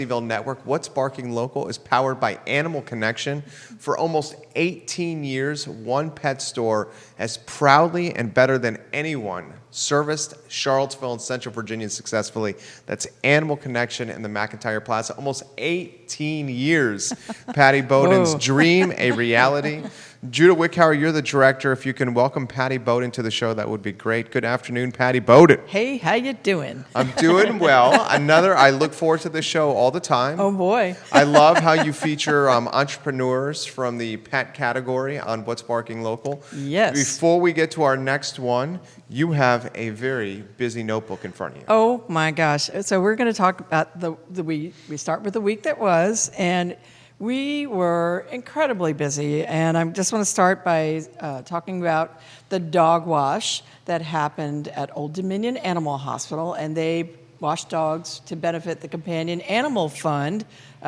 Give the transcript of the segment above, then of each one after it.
CVille Network. What's Barking Local is powered by Animal Connection. For almost 18 years, one pet store has proudly and better than anyone serviced Charlottesville and Central Virginia successfully. That's Animal Connection in the McIntyre Plaza. Almost 18 years. Patty Boden's dream, a reality. Judah Wickhauer, you're the director. If you can welcome Patty Boden to the show, that would be great. Good afternoon, Patty Boden. Hey, how you doing? I'm doing well. I look forward to this show all the time. Oh, boy. I love how you feature entrepreneurs from the pet category on What's Barking Local. Yes. Before we get to our next one, you have a very busy notebook in front of you. Oh, my gosh. So we're going to talk about we start with the week that was, and we were incredibly busy, and I just want to start by talking about the dog wash that happened at Old Dominion Animal Hospital, and they washed dogs to benefit the Companion Animal Fund.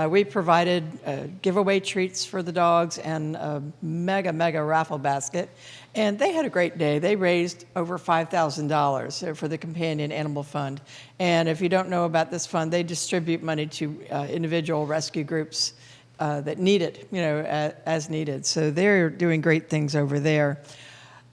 We provided giveaway treats for the dogs and a mega raffle basket, and they had a great day. They raised over $5,000 for the Companion Animal Fund, and if you don't know about this fund, they distribute money to individual rescue groups that need it, as needed. So they're doing great things over there.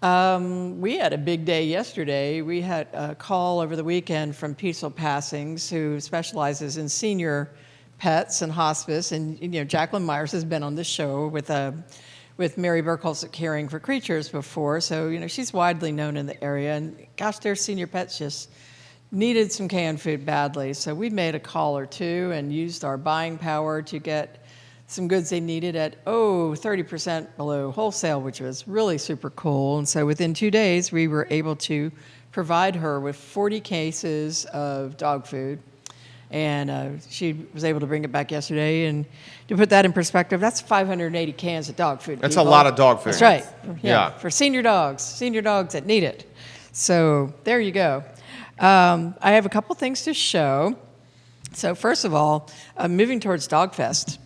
We had a big day yesterday. We had a call over the weekend from Peaceful Passings, who specializes in senior pets and hospice. And Jacqueline Myers has been on this show with Mary Burkholz at Caring for Creatures before. So she's widely known in the area. And gosh, their senior pets just needed some canned food badly. So we made a call or two and used our buying power to get some goods they needed at 30% below wholesale, which was really super cool. And so within 2 days, we were able to provide her with 40 cases of dog food. And she was able to bring it back yesterday. And to put that in perspective, that's 580 cans of dog food. That's a lot of dog food. That's right. Yeah. For senior dogs that need it. So there you go. I have a couple things to show. So first of all, moving towards Dog Fest.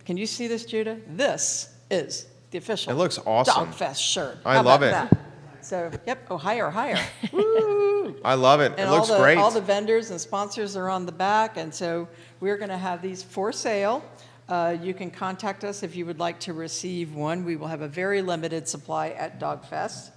Can you see this, Judah? This is the official It looks awesome. Dog Fest shirt. I love it. That? So, higher. Woo! I love it. And it looks great. All the vendors and sponsors are on the back, and so we're going to have these for sale. You can contact us if you would like to receive one. We will have a very limited supply at Dog Fest.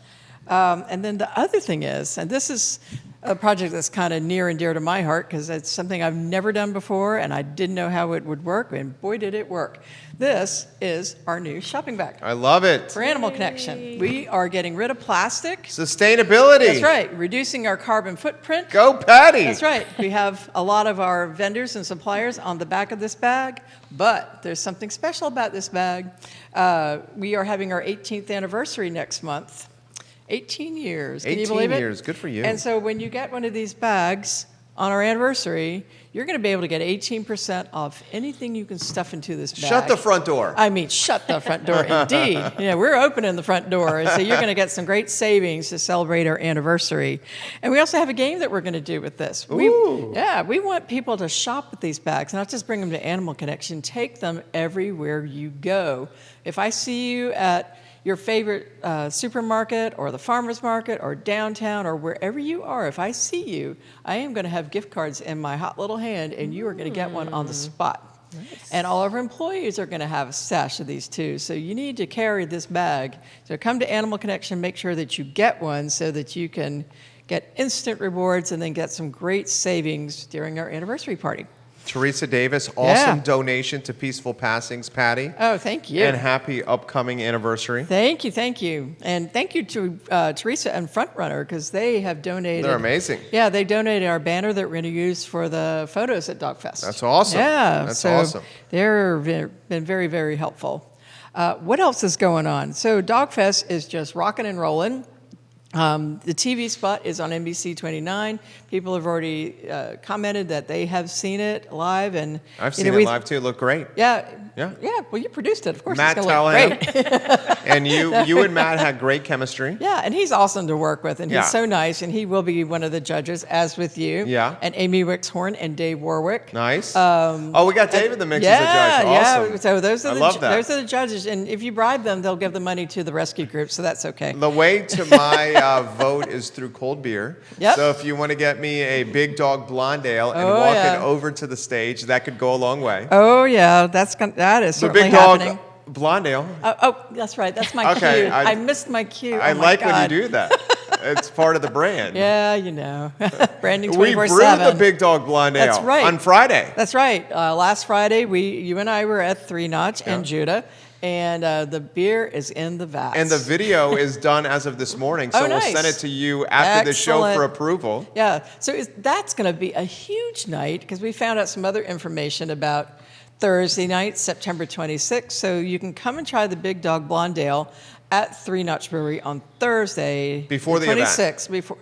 And then the other thing is, and this is a project that's kind of near and dear to my heart because it's something I've never done before and I didn't know how it would work, and boy did it work. This is our new shopping bag. I love it. For Animal Connection. We are getting rid of plastic. Sustainability. That's right. Reducing our carbon footprint. Go Patty. That's right. We have a lot of our vendors and suppliers on the back of this bag, but there's something special about this bag. We are having our 18th anniversary next month. 18 years. Can you believe it? 18 years. Good for you. And so when you get one of these bags on our anniversary, you're going to be able to get 18% off anything you can stuff into this bag. Shut the front door. I mean, shut the front door, indeed. We're opening the front door, so you're going to get some great savings to celebrate our anniversary. And we also have a game that we're going to do with this. We want people to shop with these bags, not just bring them to Animal Connection. Take them everywhere you go. If I see you at your favorite supermarket or the farmer's market or downtown or wherever you are, if I see you, I am going to have gift cards in my hot little hand, and you are going to get one on the spot. Nice. And all of our employees are going to have a stash of these too. So you need to carry this bag. So come to Animal Connection, make sure that you get one so that you can get instant rewards and then get some great savings during our anniversary party. Teresa Davis, awesome donation to Peaceful Passings, Patty. Oh, thank you. And happy upcoming anniversary. Thank you. And thank you to Teresa and Frontrunner, because they have donated. They're amazing. Yeah, they donated our banner that we're going to use for the photos at Dog Fest. That's awesome. Yeah. That's awesome. They've been very, very helpful. What else is going on? So Dog Fest is just rocking and rolling. The TV spot is on NBC 29. People have already commented that they have seen it live, and I've seen it live too. It looked great. Yeah. Well, you produced it, of course. Matt it's gonna look great. And you and Matt had great chemistry. Yeah, and he's awesome to work with, and Yeah. he's so nice, and he will be one of the judges, as with you. Yeah. And Amy Wixhorn and Dave Warwick. Nice. We got Dave in the mix as a judge. Awesome. Yeah. So those are love that. those are the judges, and if you bribe them, they'll give the money to the rescue group, so that's okay. The way to my vote is through cold beer. Yep. So if you want to get me a Big Dog Blonde Ale and Oh, walk yeah. it over to the stage, that could go a long way. Oh yeah, that is The certainly Big Dog happening. Blonde Ale. Oh, that's right. That's my Okay, cue. I missed my cue. I Oh, my like when God. you do that. It's part of the brand. Yeah, you know, branding We 24/7. brewed the Big Dog Blonde Ale That's right. on Friday. That's right. Last Friday, you and I were at Three Notch in Judah, and the beer is in the vats. And the video is done as of this morning, so Oh, nice. we'll send it to you after the show Excellent. for approval. Yeah, so that's going to be a huge night because we found out some other information about Thursday night, September 26th. So you can come and try the Big Dog Blonde Ale at Three Notch Brewery on Thursday, Before the event. 26th. Before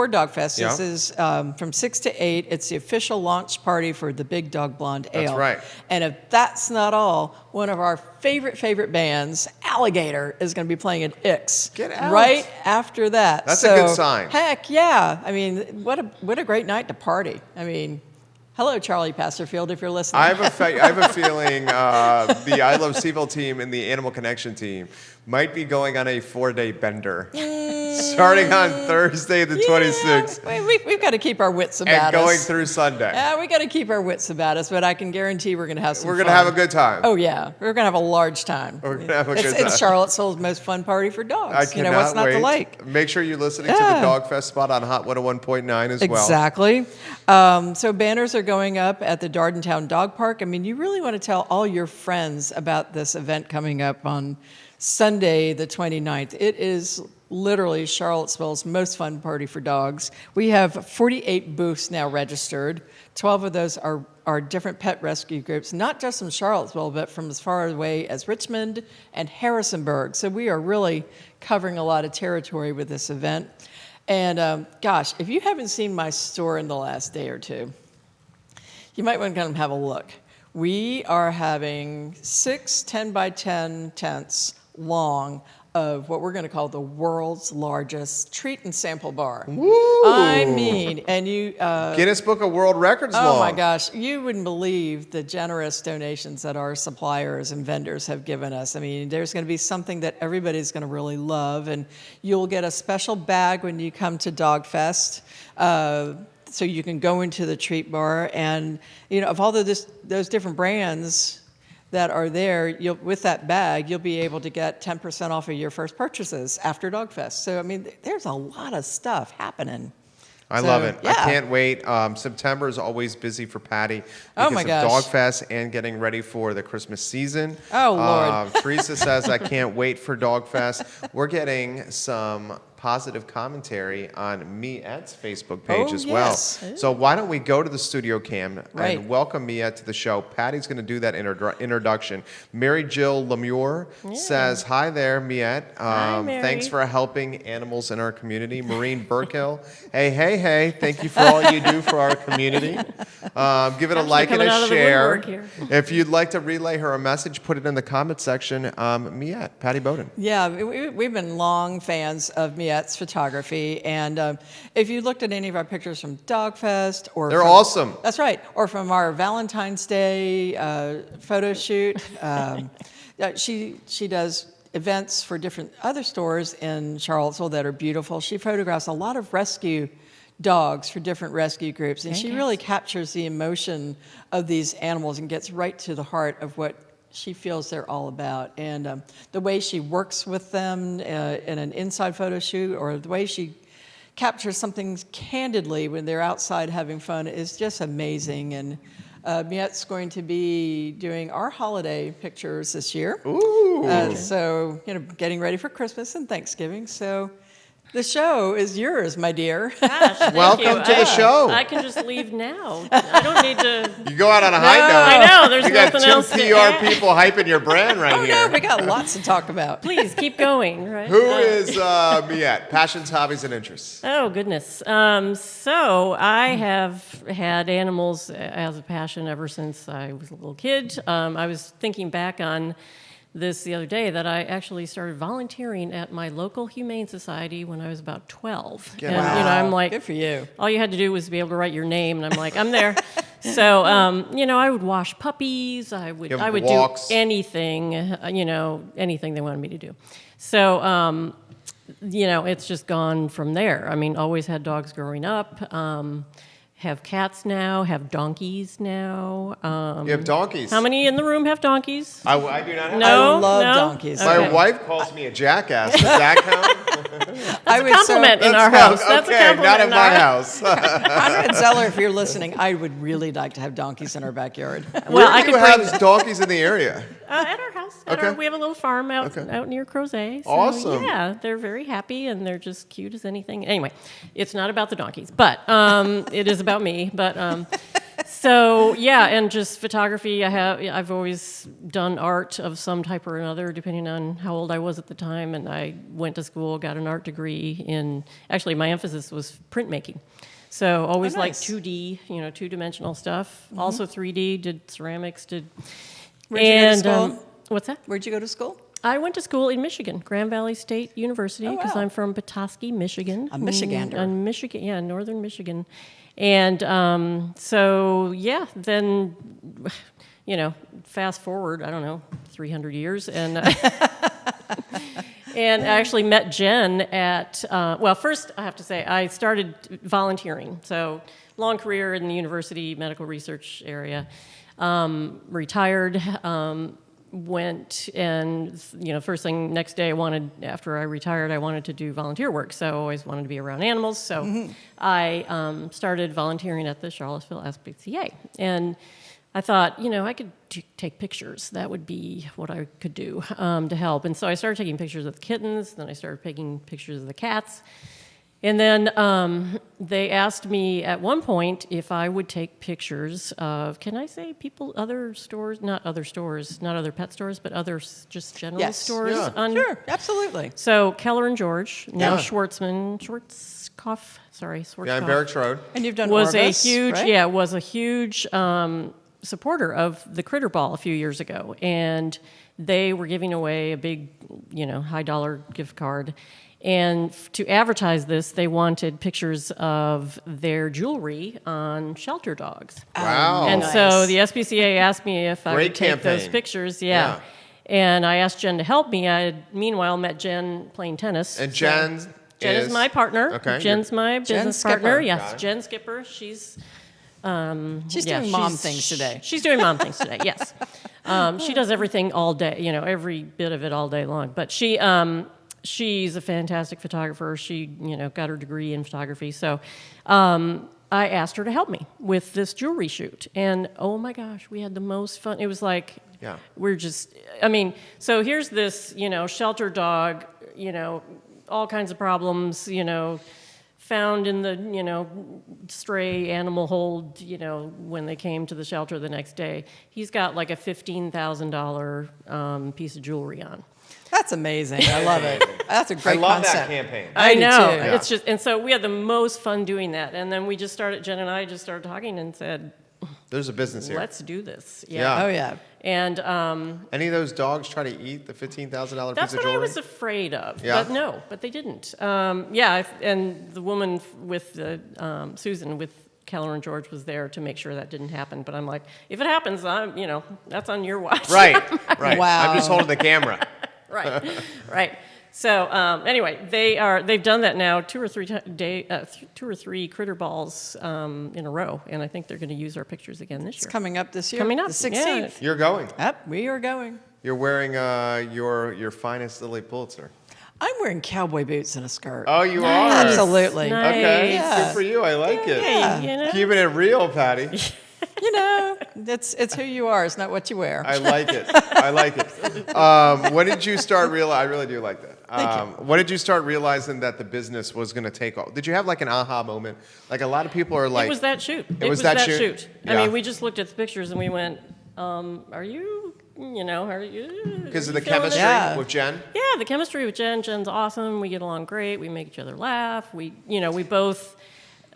Dogfest. Yeah. This is from 6 to 8. It's the official launch party for the Big Dog Blonde Ale. That's right. And if that's not all, one of our favorite bands, Alligator, is going to be playing at Ix. Get out. Right after that. That's a good sign. Heck yeah. I mean, what a great night to party. I mean, hello, Charlie Pastorfield, if you're listening. I have a feeling the I Love CVille team and the Animal Connection team might be going on a 4-day bender, starting on Thursday the 26th We've got to keep our wits and about us. going through Sunday. Yeah, we got to keep our wits about us, but I can guarantee we're going to have some We're fun. going to have a good time. Oh, yeah. We're going to have a large time. We're gonna have a good It's time. Charlottesville's most fun party for dogs. I cannot what's not wait. to like? Make sure you're listening to Yeah. the Dog Fest spot on Hot 101.9 as well. Exactly. So banners are going up at the Dardentown Dog Park. I mean, you really want to tell all your friends about this event coming up on Sunday, the 29th. It is literally Charlottesville's most fun party for dogs. We have 48 booths now registered. 12 of those are different pet rescue groups, not just from Charlottesville, but from as far away as Richmond and Harrisonburg. So we are really covering a lot of territory with this event. And gosh, if you haven't seen my store in the last day or two, you might want to come have a look. We are having 6 10-by-10 tents long of what we're going to call the world's largest treat and sample bar. Woo! I mean, and you... Guinness Book of World Records Oh long. my gosh, you wouldn't believe the generous donations that our suppliers and vendors have given us. I mean, there's going to be something that everybody's going to really love, and you'll get a special bag when you come to Dogfest. So you can go into the treat bar, and of all those different brands that are there, with that bag, you'll be able to get 10% off of your first purchases after Dogfest. So I mean, there's a lot of stuff happening. I So, love it. I yeah. can't wait. September is always busy for Patty Oh, because my of gosh. Dogfest and getting ready for the Christmas season. Oh, Lord. Teresa says, I can't wait for Dogfest. We're getting some positive commentary on Miette's Facebook page Oh, as yes. well. So why don't we go to the studio cam Right. and welcome Miette to the show. Patty's going to do that introduction. Mary Jill Lemure says, hi there, Miette. Hi, Mary. Thanks for helping animals in our community. Maureen Burkill, hey, thank you for all you do for our community. Give it a Actually like and coming a out of the share. woodwork here. If you'd like to relay her a message, put it in the comment section. Miette, Patty Boden. Yeah, we've been long fans of Miette's photography, and if you looked at any of our pictures from Dogfest, or They're awesome. That's right, or from our Valentine's Day photo shoot, she does events for different other stores in Charlottesville that are beautiful. She photographs a lot of rescue dogs for different rescue groups, and she really captures the emotion of these animals and gets right to the heart of what she feels they're all about. And the way she works with them in an inside photo shoot, or the way she captures something candidly when they're outside having fun, is just amazing. And Miette's going to be doing our holiday pictures this year. Ooh. So, getting ready for Christmas and Thanksgiving. So the show is yours, my dear. Gosh, thank Welcome you. to the show. I can just leave now. I don't need to. You go out on a high note. I know, there's you got nothing two else to PR add. people hyping your brand right Oh, here. no, we got lots to talk about. Please keep going. Right? Who is Miette? Passions, hobbies, and interests. Oh, goodness. So I have had animals as a passion ever since I was a little kid. I was thinking back on this the other day that I actually started volunteering at my local humane society when I was about 12. Get And out. I'm like, Good for you. all you had to do was be able to write your name, and I'm like, I'm there. So I would wash puppies. I would Give do walks. anything, anything they wanted me to do. So it's just gone from there. I mean, always had dogs growing up. Have cats now, have donkeys now. You have donkeys. How many in the room have donkeys? I do not have. No? I love No? donkeys. My Okay. wife calls me a jackass. Does that count? I That's a compliment in our house. That's a okay, compliment not in in my our house. Conrad Zeller, if you're listening, I would really like to have donkeys in our backyard. Well, I Where do could you bring have donkeys in the area? at our house. Okay. We have a little farm out Okay. out near Crozet. So, Awesome. Yeah, they're very happy and they're just cute as anything. Anyway, it's not about the donkeys, but it is about me. But so yeah, and just photography. I've always done art of some type or another, depending on how old I was at the time. And I went to school, got an art degree in. Actually, my emphasis was printmaking. So always like nice. 2D, two-dimensional stuff. Also 3D. Did ceramics. Where'd you go to school? What's that? Where'd you go to school? I went to school in Michigan, Grand Valley State University, Oh, because wow. I'm from Petoskey, Michigan. A Michigander. In Michigan, yeah, northern Michigan. And then, fast forward, I don't know, 300 years, and and I actually met Jen at, first I have to say, I started volunteering. So long career in the university medical research area. Retired, went and, first thing next day after I retired, I wanted to do volunteer work. So I always wanted to be around animals. So I started volunteering at the Charlottesville SPCA. And I thought, I could take pictures. That would be what I could do to help. And so I started taking pictures of the kittens. Then I started taking pictures of the cats. And then they asked me at one point if I would take pictures of, can I say other stores, not other pet stores, but other just general stores. Yeah. Sure, absolutely. So Keller and George, now Yeah. Schwarzkopf. Yeah, in Barracks Road. And you've done was Orvis, a huge, right? was a huge supporter of the Critter Ball a few years ago. And they were giving away a big, high dollar gift card. And to advertise this, they wanted pictures of their jewelry on shelter dogs. Wow. And nice. so the SPCA asked me if I Great would take those campaign. pictures. Yeah. And I asked Jen to help me. I had, meanwhile, met Jen playing tennis. And So Jen is my partner. Okay. Jen's my business Skipper. partner. Got Yes, it. Jen Skipper. She's Doing mom things today. She's doing mom things today. Yes, she does everything all day. Every bit of it all day long. But she's a fantastic photographer. She got her degree in photography. So I asked her to help me with this jewelry shoot, and oh my gosh, we had the most fun. It was like we're just. So here's this shelter dog. All kinds of problems. Found in the, stray animal hold, when they came to the shelter the next day. He's got like a $15,000 piece of jewelry on. That's amazing. I love it. That's a great I love concept. that campaign. I do know. too. Yeah. It's just, and so we had the most fun doing that. And then Jen and I just started talking and said, There's a business here. let's do this. Yeah. Oh, yeah. And Any of those dogs try to eat the $15,000 piece of that's what jewelry? I was afraid of. Yeah? But they didn't. And the woman with Susan with Keller and George was there to make sure that didn't happen. But I'm like, if it happens, that's on your watch. Right. Wow. I'm just holding the camera. Right. So anyway, they've done that now two or three critter balls in a row, and I think they're going to use our pictures again this year. It's coming up this year. Coming up, The 16th. yeah. You're going. Yep, we are going. You're wearing your finest Lily Pulitzer. I'm wearing cowboy boots and a skirt. Oh, you are? Absolutely. Nice. Okay. Yeah. Good for you. I like it. Hey, Keeping it real, Patty. It's who you are. It's not what you wear. I like it. When did you start realizing? I really do like that. When did you start realizing that the business was going to take off? Did you have like an aha moment? Like a lot of people are like, it was that shoot. It was that shoot? I Yeah. mean, we just looked at the pictures and we went, are you? Because of the feeling chemistry it? Yeah. with Jen. Yeah, the chemistry with Jen. Jen's awesome. We get along great. We make each other laugh. We both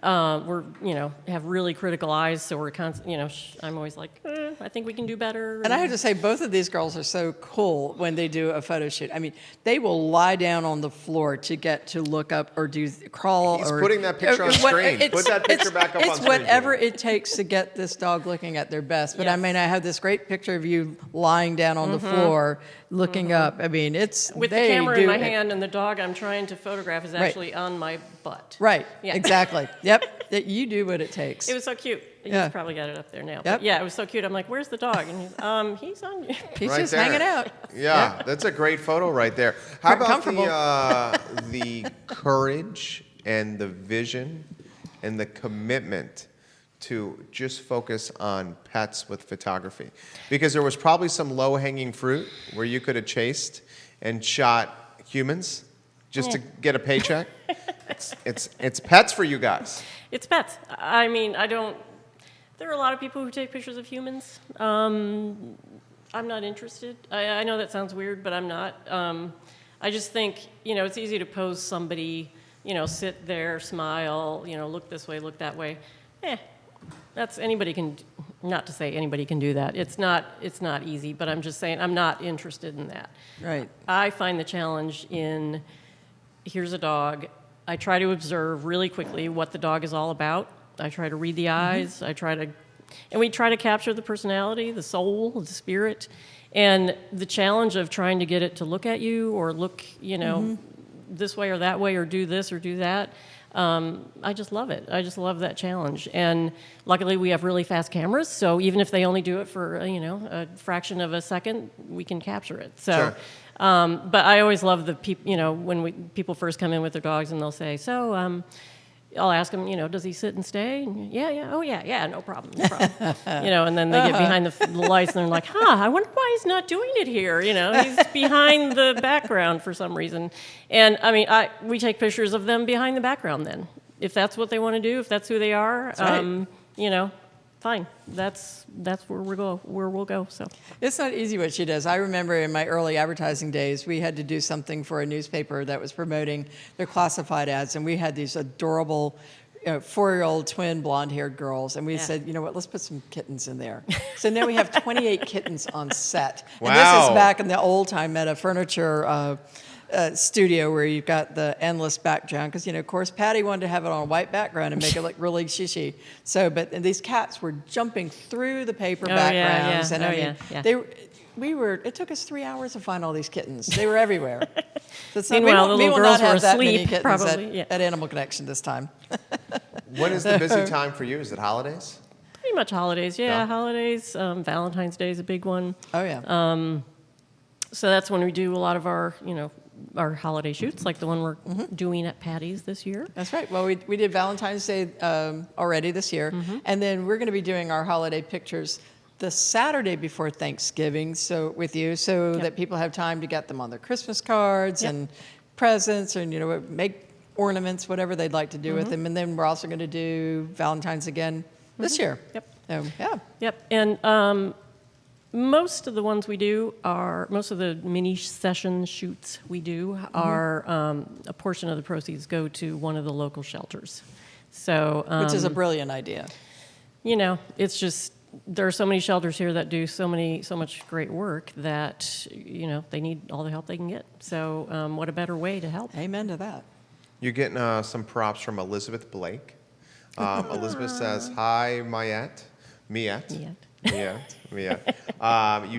have really critical eyes. So we're I'm always like, I think we can do better. And I have to say, both of these girls are so cool when they do a photo shoot. I mean, they will lie down on the floor to get to look up or crawl. He's or putting that picture on screen. Put that picture back up on It's screen. whatever it takes to get this dog looking at their best. But I Yes. mean, I have this great picture of you lying down on the floor looking up. I mean, it's with the they camera do in my it. hand, and the dog I'm trying to photograph is actually on my butt. Right. Yeah. Exactly. Yep. That you do what it takes. It was so cute. Yeah. He's probably got it up there now. Yep. But yeah, it was so cute. I'm like, "Where's the dog?" And he's on. He's Right just there. hanging out. Yeah, that's a great photo right there. How Pretty about comfortable. the courage and the vision and the commitment to just focus on pets with photography? Because there was probably some low-hanging fruit where you could have chased and shot humans just to get a paycheck. It's pets for you guys. It's pets. I mean, I don't. There are a lot of people who take pictures of humans. I'm not interested. I know that sounds weird, but I'm not. I just think, it's easy to pose somebody, sit there, smile, look this way, look that way. That's anybody can. Not to say anybody can do that. It's not easy, but I'm just saying I'm not interested in that. Right. I find the challenge in here's a dog. I try to observe really quickly what the dog is all about. I try to read the eyes. And we try to capture the personality, the soul, the spirit, and the challenge of trying to get it to look at you or look, this way or that way or do this or do that. I just love it. I just love that challenge. And luckily we have really fast cameras, so even if they only do it for, a fraction of a second, we can capture it. So, Sure. But I always love the people, when people first come in with their dogs and they'll say, so, I'll ask them, does he sit and stay? And, yeah, no problem. And then they get behind the lights and they're like, I wonder why he's not doing it here. He's behind the background for some reason. And I mean, we take pictures of them behind the background then. If that's what they want to do, if that's who they are, right. Fine. That's where we'll go. So It's not easy what she does. I remember in my early advertising days, we had to do something for a newspaper that was promoting their classified ads, and we had these adorable 4-year-old twin blonde-haired girls, and we said, let's put some kittens in there. So now we have 28 kittens on set. Wow. And this is back in the old time at a furniture studio where you've got the endless background, because of course Patty wanted to have it on a white background and make it look really shishy. So, but these cats were jumping through the paper backgrounds, and it took us 3 hours to find all these kittens. They were everywhere. So Meanwhile, the we little will girls not have were that many asleep, kittens probably, at Animal Connection this time. When is the busy time for you? Is it holidays? pretty much holidays. Yeah. Holidays. Valentine's Day is a big one. Oh yeah. So that's when we do a lot of our, our holiday shoots, like the one we're doing at Patty's this year. That's right. Well, we did Valentine's Day already this year, and then we're going to be doing our holiday pictures the Saturday before Thanksgiving. So with you, so that people have time to get them on their Christmas cards and presents, and make ornaments, whatever they'd like to do with them. And then we're also going to do Valentine's again this year. Yep. So, yeah. Yep. And most of the ones we do most of the mini session shoots we do are a portion of the proceeds go to one of the local shelters. So Which is a brilliant idea. It's just there are so many shelters here that do so much great work that they need all the help they can get. So what a better way to help? Amen to that. You're getting some props from Elizabeth Blake. Elizabeth says, "Hi, Miette. You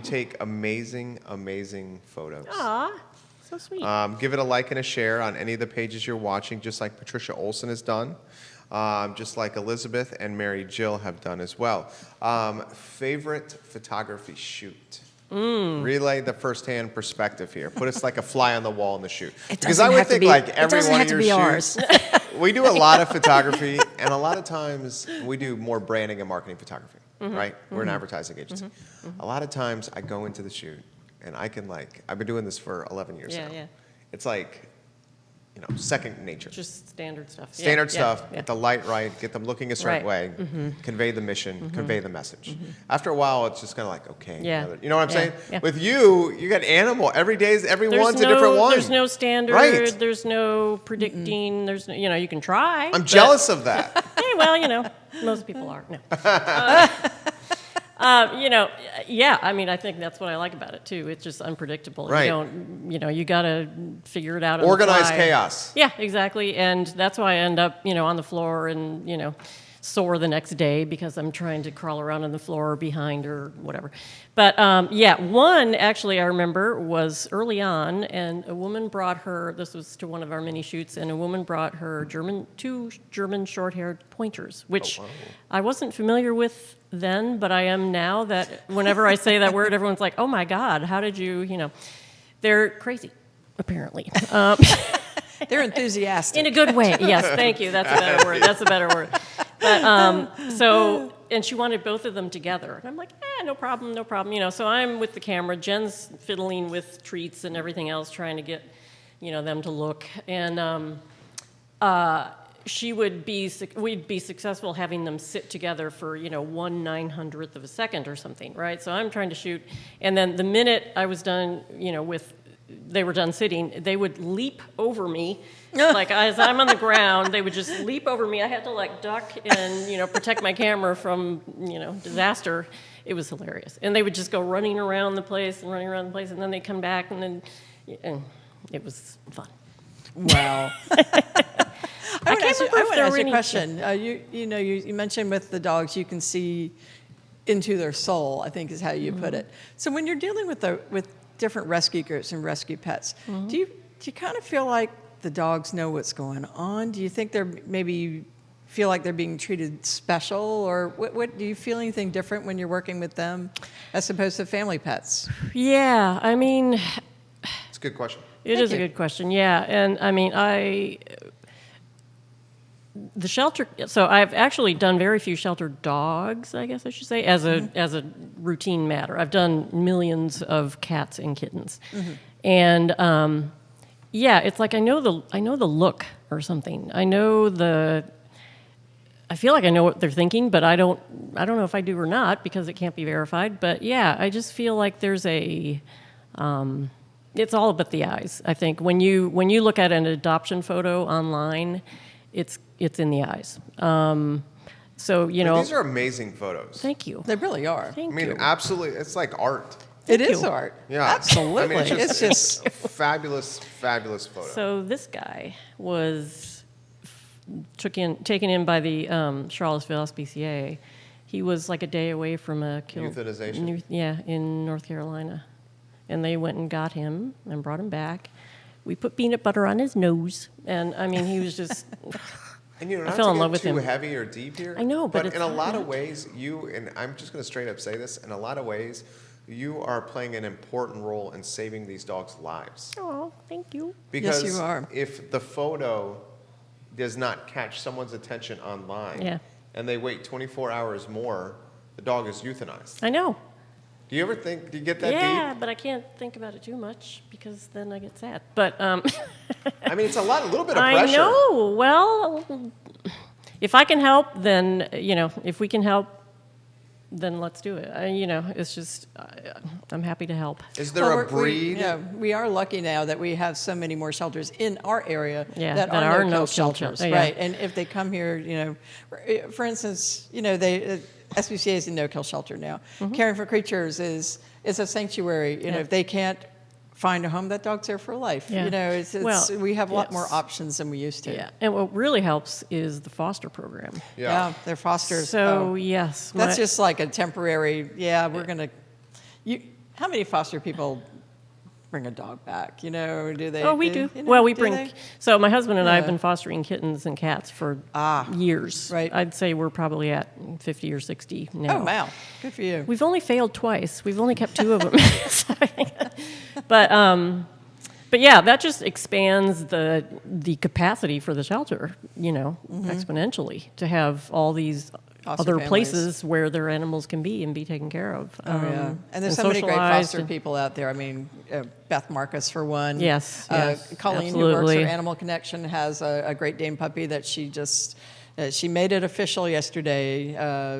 take amazing photos. Aw, so sweet. Give it a like and a share on any of the pages you're watching, just like Patricia Olson has done, just like Elizabeth and Mary Jill have done as well. Favorite photography shoot? Relay the first-hand perspective here. Put us like a fly on the wall in the shoot. Because I would think like every one of your shoots, we do a lot of photography, and a lot of times we do more branding and marketing photography, right? We're an advertising agency. A lot of times I go into the shoot, and I've been doing this for 11 years now. Yeah. It's like, second nature. Just standard stuff. Standard stuff, Yeah. get the light right, get them looking a certain way, convey the mission, convey the message. After a while, it's just kind of like, okay. Yeah. You know what I'm saying? Yeah. With you got animal. Every one's a different one. There's no standard. Right. There's no predicting. There's no, you can try. I'm jealous of that. Hey, well, most people are. No. Yeah, I mean, I think that's what I like about it too. It's just unpredictable. Right. You got to figure it out on the Organized fly. chaos. Yeah, exactly. And that's why I end up, on the floor and, sore the next day because I'm trying to crawl around on the floor behind or whatever. But one actually I remember was early on, and a woman brought her, this was to one of our mini shoots, and a woman brought her two German short-haired pointers, which I wasn't familiar with then, but I am now. That whenever I say that word, everyone's like, oh my God, how did you, they're crazy, apparently. They're enthusiastic. In a good way, yes, thank you, that's a better word. But, and she wanted both of them together. And I'm like, no problem. So I'm with the camera. Jen's fiddling with treats and everything else, trying to get, them to look. And we'd be successful having them sit together for, 1/900th of a second or something, right? So I'm trying to shoot. And then the minute I was done, they were done sitting, they would leap over me. Like as I'm on the ground, they would just leap over me. I had to duck and, protect my camera from, disaster. It was hilarious. And they would just go running around the place, and then they'd come back, and it was fun. Wow. I would ask you a question. You mentioned with the dogs, you can see into their soul, I think is how you put it. So when you're dealing with different rescue groups and rescue pets, do you kind of feel like the dogs know what's going on? Do you think they're maybe feel like they're being treated special, or what do you feel anything different when you're working with them as opposed to family pets? Yeah, I mean, It's a good question. It is a good question. Yeah, and I mean, the shelter. So I've actually done very few shelter dogs, I guess I should say, as a routine matter. I've done millions of cats and kittens, and it's like I know the look or something. I feel like I know what they're thinking, but I don't know if I do or not because it can't be verified. But yeah, I just feel like there's it's all about the eyes. I think when you look at an adoption photo online, it's in the eyes. These are amazing photos. Thank you. They really are. Thank I mean, you. absolutely, it's like art. It is art. Yeah, Absolutely. I mean, it's just fabulous photo. So this guy was taken in by the Charlottesville SPCA. He was like a day away from a kill. Euthanization? In North Carolina. And they went and got him and brought him back. We put peanut butter on his nose. And, I mean, he was just... And I fell in love with too him. heavy or deep here. I know, but it's in a lot hard. of ways, and I'm just going to straight up say this, in a lot of ways, you are playing an important role in saving these dogs' lives. Oh, thank you. Because Yes, you are. if the photo does not catch someone's attention online, and they wait 24 hours more, the dog is euthanized. I know. Do you get that Yeah, deep? but I can't think about it too much because then I get sad. But I mean, it's a little bit of I pressure. know. Well, if I can help, then, if we can help, then let's do it. It's just, I'm happy to help. Is there a breed? We are lucky now that we have so many more shelters in our area that are no-kill no-kill shelters, shelter. Yeah. right? And if they come here, for instance, SPCA is a no-kill shelter now. Caring for Creatures is a sanctuary. If they can't find a home, that dog's there for life. Yeah. We have a lot more options than we used to. Yeah, and what really helps is the foster program. Yeah, they're fosters. So, yes. That's just like a temporary, we're going to... How many foster people bring a dog back? Do they? Oh, we do. Well, we bring. So my husband and I have been fostering kittens and cats for years. Right. I'd say we're probably at 50 or 60 now. Oh, wow. Good for you. We've only failed twice. We've only kept 2 of them. But yeah, that just expands the capacity for the shelter, exponentially to have all these Foster other families. Places where their animals can be and be taken care of. And there's so many great foster and, people out there. I mean, Beth Marcus, for one. Yes, Colleen, who works for Animal Connection, has a Great Dane puppy that she just... she made it official yesterday.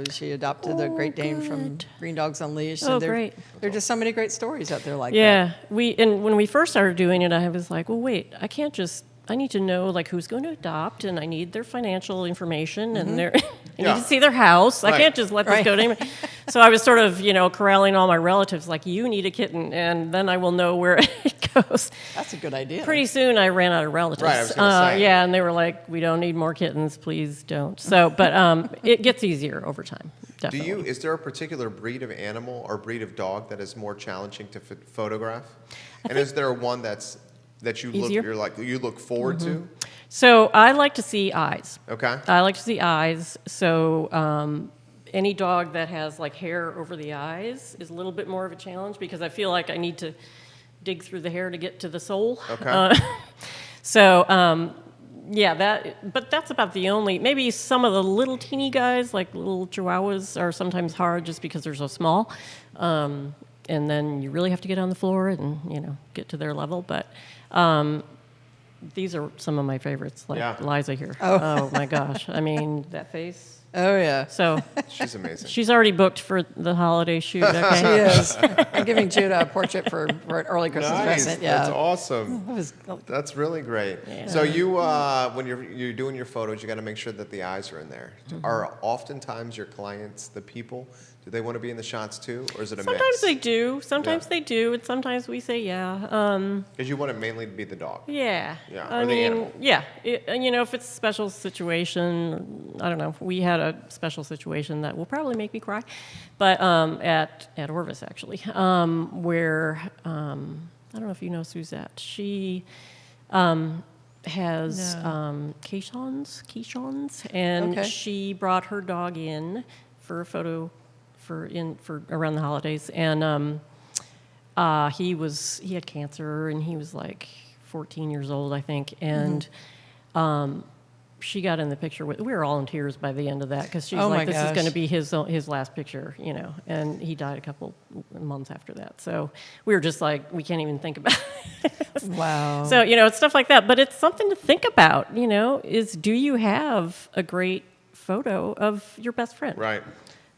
She adopted the Great Dane from Green Dogs Unleashed. Oh, and great. There are just so many great stories out there like that. Yeah. When we first started doing it, I was like, well, wait, I need to know who's going to adopt, and I need their financial information, and I need to see their house. Right. I can't just let this go to anybody. So I was sort of, corralling all my relatives, like, you need a kitten, and then I will know where it goes. That's a good idea. Pretty soon I ran out of relatives. Right, I was gonna say. Yeah, and they were like, we don't need more kittens, please don't. So, but it gets easier over time, definitely. Is there a particular breed of animal or breed of dog that is more challenging to photograph? And is there one that Easier? you look forward to? So I like to see eyes. Okay. I like to see eyes. So any dog that has like hair over the eyes is a little bit more of a challenge because I feel like I need to dig through the hair to get to the soul. Okay. But that's about the only. Maybe some of the little teeny guys, like little chihuahuas, are sometimes hard just because they're so small. And then you really have to get on the floor and get to their level. But these are some of my favorites, like Liza here. Oh my gosh! I mean, that face. Oh, yeah. So She's amazing. she's already booked for the holiday shoot. She Okay. is. I'm giving Judah a portrait for an early Christmas Nice. present. Yeah. That's awesome. It was- That's really great. Yeah. So you, when you're doing your photos, you got to make sure that the eyes are in there. Are oftentimes your clients the people? Do they want to be in the shots too, or is it a Sometimes mix? they do. Sometimes Yeah. they do, and sometimes we say yeah. Because you want it mainly to be the dog. Yeah. Yeah, I or the mean, animal. yeah. If it's a special situation, I don't know. We had a special situation that will probably make me cry, but at Orvis actually, where I don't know if you know Suzette. She has Keishons, and Okay. she brought her dog in for a photo for around the holidays, and he had cancer, and he was like 14 years old, I think, and she got in the picture with. We were all in tears by the end of that because she's Oh my like, "This is gosh. going to be his last picture," And he died a couple months after that, so we were just like, we can't even think about it. Wow. So it's stuff like that, but it's something to think about. Is do you have a great photo of your best friend? Right.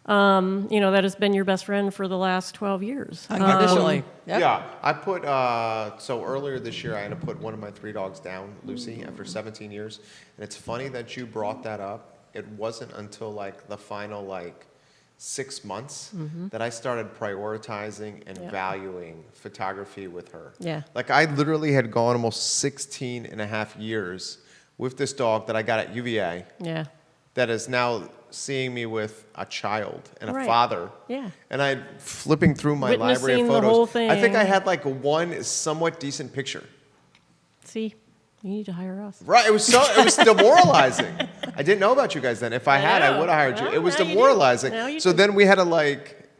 That has been your best friend for the last 12 years. Unconditionally. Yep. Yeah, I put, so earlier this year I had to put one of my 3 dogs down, Lucy, after 17 years. And it's funny that you brought that up. It wasn't until like the final 6 months that I started prioritizing and valuing photography with her. Yeah. Like I literally had gone almost 16 and a half years with this dog that I got at UVA Yeah. that is now seeing me with a child and a Right. father. Yeah. And I flipping through my library of Witnessing the photos. whole I think I thing. had like one somewhat decent picture. See, you need to hire us. Right. It was demoralizing. I didn't know about you guys then. If I had, I know. would have hired you. Well, It was now you do. demoralizing. Now you So do. then we had to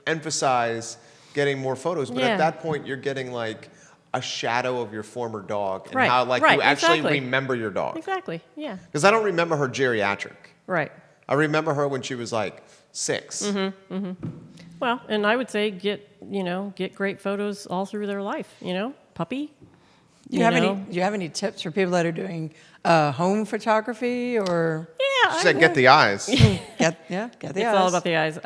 emphasize getting more photos. But Yeah. at that point you're getting a shadow of your former dog and Right. how Right, you actually exactly. remember your dog. Exactly. Yeah. Because I don't remember her geriatric. Right. I remember her when she was 6. Mm-hmm. Well, and I would say get great photos all through their life. Puppy. Do you have any tips for people that are doing home photography or Yeah. She said, "Get the eyes." get the It's eyes? all about the eyes.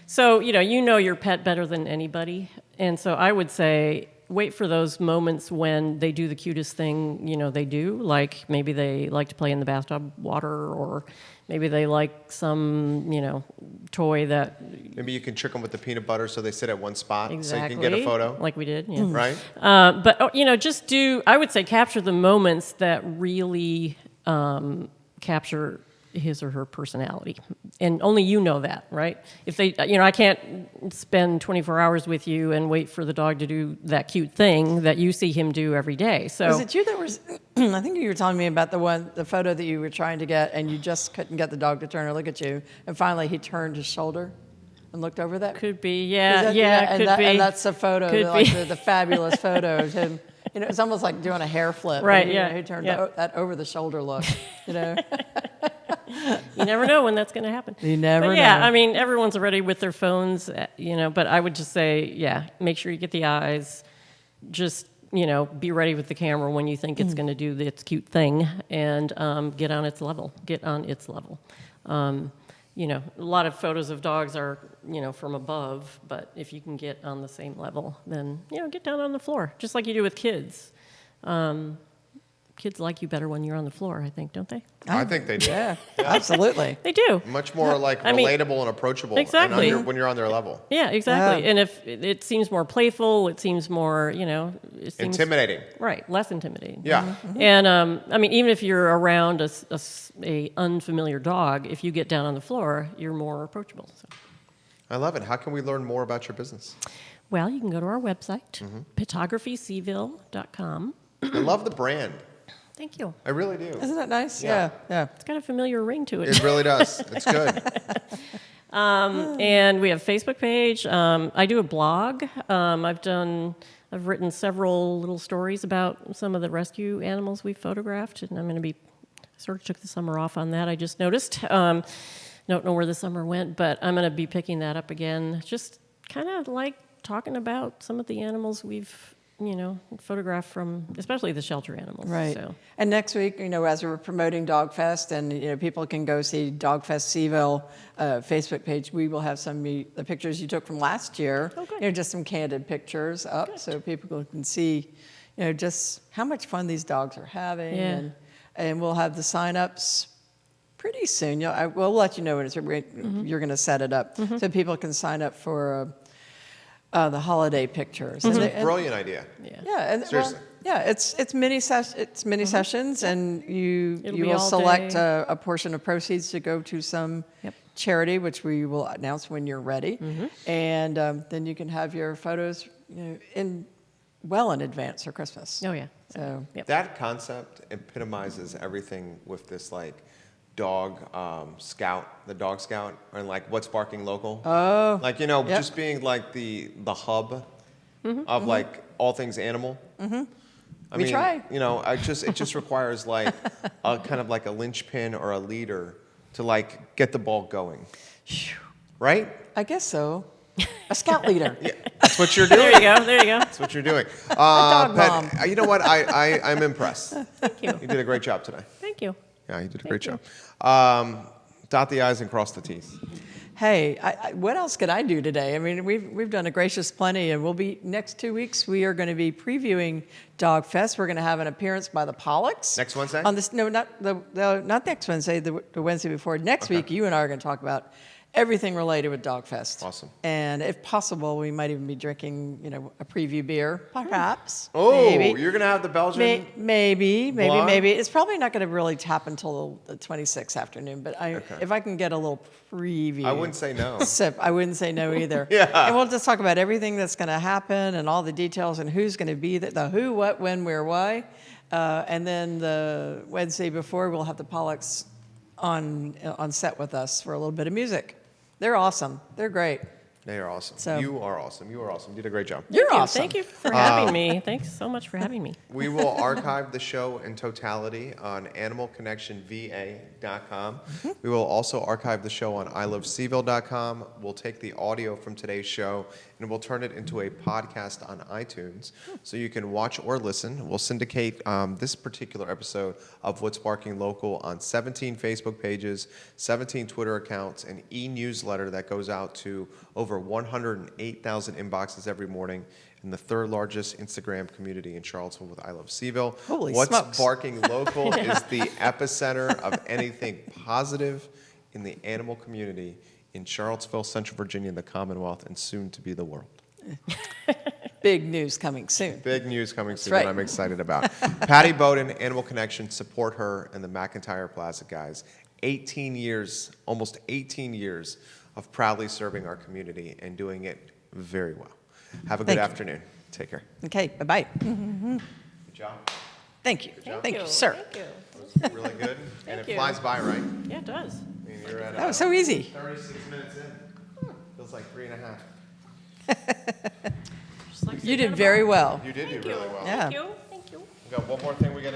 So you know your pet better than anybody, and so I would say wait for those moments when they do the cutest thing they do. Like maybe they like to play in the bathtub water, or maybe they like some toy that Maybe you can trick them with the peanut butter so they sit at one spot exactly so you can get a photo. like we did. Yeah. Right? But just I would say capture the moments that really capture his or her personality, and only you know that, right? If they, I can't spend 24 hours with you and wait for the dog to do that cute thing that you see him do every day. So Was it you that was? I think you were telling me about the photo that you were trying to get, and you just couldn't get the dog to turn or look at you, and finally he turned his shoulder and looked over that. could be, Is yeah, that- yeah, could be. And that's a photo, Could like be. the fabulous photo of him. It's almost like doing a hair flip. Right, and yeah, He turned yeah. that over the shoulder look. You never know when that's going to happen. You never But yeah, know. I mean, everyone's already with their phones, but I would just say, yeah, make sure you get the eyes. Just, be ready with the camera when you think it's going to do its cute thing, and get on its level. A lot of photos of dogs are, from above, but if you can get on the same level, then, get down on the floor, just like you do with kids. kids like you better when you're on the floor, I think, don't they? I think they do. Yeah, absolutely. They do. Much more like I mean, relatable and approachable. exactly. And when you're on their level. Yeah, exactly. Yeah. And if it seems more playful, it seems more, it seems Intimidating. right, less intimidating. Yeah. And I mean, even if you're around a unfamiliar dog, if you get down on the floor, you're more approachable. So. I love it. How can we learn more about your business? Well, you can go to our website, petographycville.com. I love the brand. Thank you. I really do. Isn't that nice? Yeah. Yeah. It's got a familiar ring to it. It really does. It's good. And we have a Facebook page. I do a blog. I've written several little stories about some of the rescue animals we photographed, and I'm going to be sort of took the summer off on that. I just noticed. Don't know where the summer went, but I'm going to be picking that up again. Just kind of like talking about some of the animals we've photographed from, especially the shelter animals. Right. So. And next week, as we're promoting Dog Fest, and people can go see Dog Fest CVille Facebook page, we will have the pictures you took from last year. Oh, good. Just some candid pictures up, so people can see, just how much fun these dogs are having. Yeah. And we'll have the sign-ups pretty soon. We'll let you know when you're going to set it up, so people can sign up for the holiday pictures. Brilliant idea. Yeah. Yeah, and Seriously. it's mini sessions, and you It'll be will all select day. a portion of proceeds to go to some charity, which we will announce when you're ready, and then you can have your photos in advance for Christmas. Oh yeah. So Yep. That concept epitomizes everything with this dog scout, the dog scout, and what's barking local. Oh, Just being the hub of all things animal. I mean, try. It just requires a kind of a linchpin or a leader to get the ball going, right? I guess so. A scout leader. Yeah, that's what you're doing. There you go. There you go. That's what you're doing. dog Pat, mom. you know what? I'm impressed. Thank you. You did a great job today. Thank you. Yeah, you did a Thank great you. job. Dot the I's and cross the T's. Hey, what else could I do today? I mean, we've done a gracious plenty, and we'll be next 2 weeks. We are going to be previewing Dog Fest. We're going to have an appearance by the Pollocks Next Wednesday? On this, no, not next Wednesday. The Wednesday before. Next Okay. week, you and I are going to talk about everything related with Dog Fest. Awesome. And if possible, we might even be drinking, a preview beer, perhaps. Oh, maybe. you're gonna have the Belgian. Maybe. Blonde? It's probably not going to really tap until the 26th afternoon, but if I can get a little preview. I wouldn't say no. Sip, I wouldn't say no either. Yeah. And we'll just talk about everything that's going to happen and all the details and who's going to be there, the who, what, when, where, why. And then the Wednesday before, we'll have the Pollocks on set with us for a little bit of music. They're awesome. They're great. They are awesome. So- You are awesome. You are awesome. You did a great job. You're Thank you. awesome. Thank you for having me. Thanks so much for having me. We will archive the show in totality on animalconnectionva.com. We will also archive the show on ilovecville.com. We'll take the audio from today's show and we'll turn it into a podcast on iTunes so you can watch or listen. We'll syndicate this particular episode of What's Barking Local on 17 Facebook pages, 17 Twitter accounts, an e-newsletter that goes out to over 108,000 inboxes every morning, and the third largest Instagram community in Charlottesville with I Love CVille. Holy What's smokes. Barking Local is the epicenter of anything positive in the animal community in Charlottesville, Central Virginia, the Commonwealth, and soon to be the world. Big news coming soon. Big news coming soon right. that I'm excited about. Patty Boden, Animal Connection, support her and the McIntyre Plaza guys. 18 years, almost 18 years of proudly serving our community and doing it very well. Have a good Thank you. afternoon. Take care. Okay, bye-bye. Good job. Thank you. job. Thank you, sir. Thank you. Really good. And it you. flies by, right? Yeah, it does. I mean, you're at That was so easy. 36 minutes in. Feels like 3.5. Just like You sitting at did a very bar. well. You did do Thank you. really well. Yeah. Thank you. Thank you. We got one more thing we got to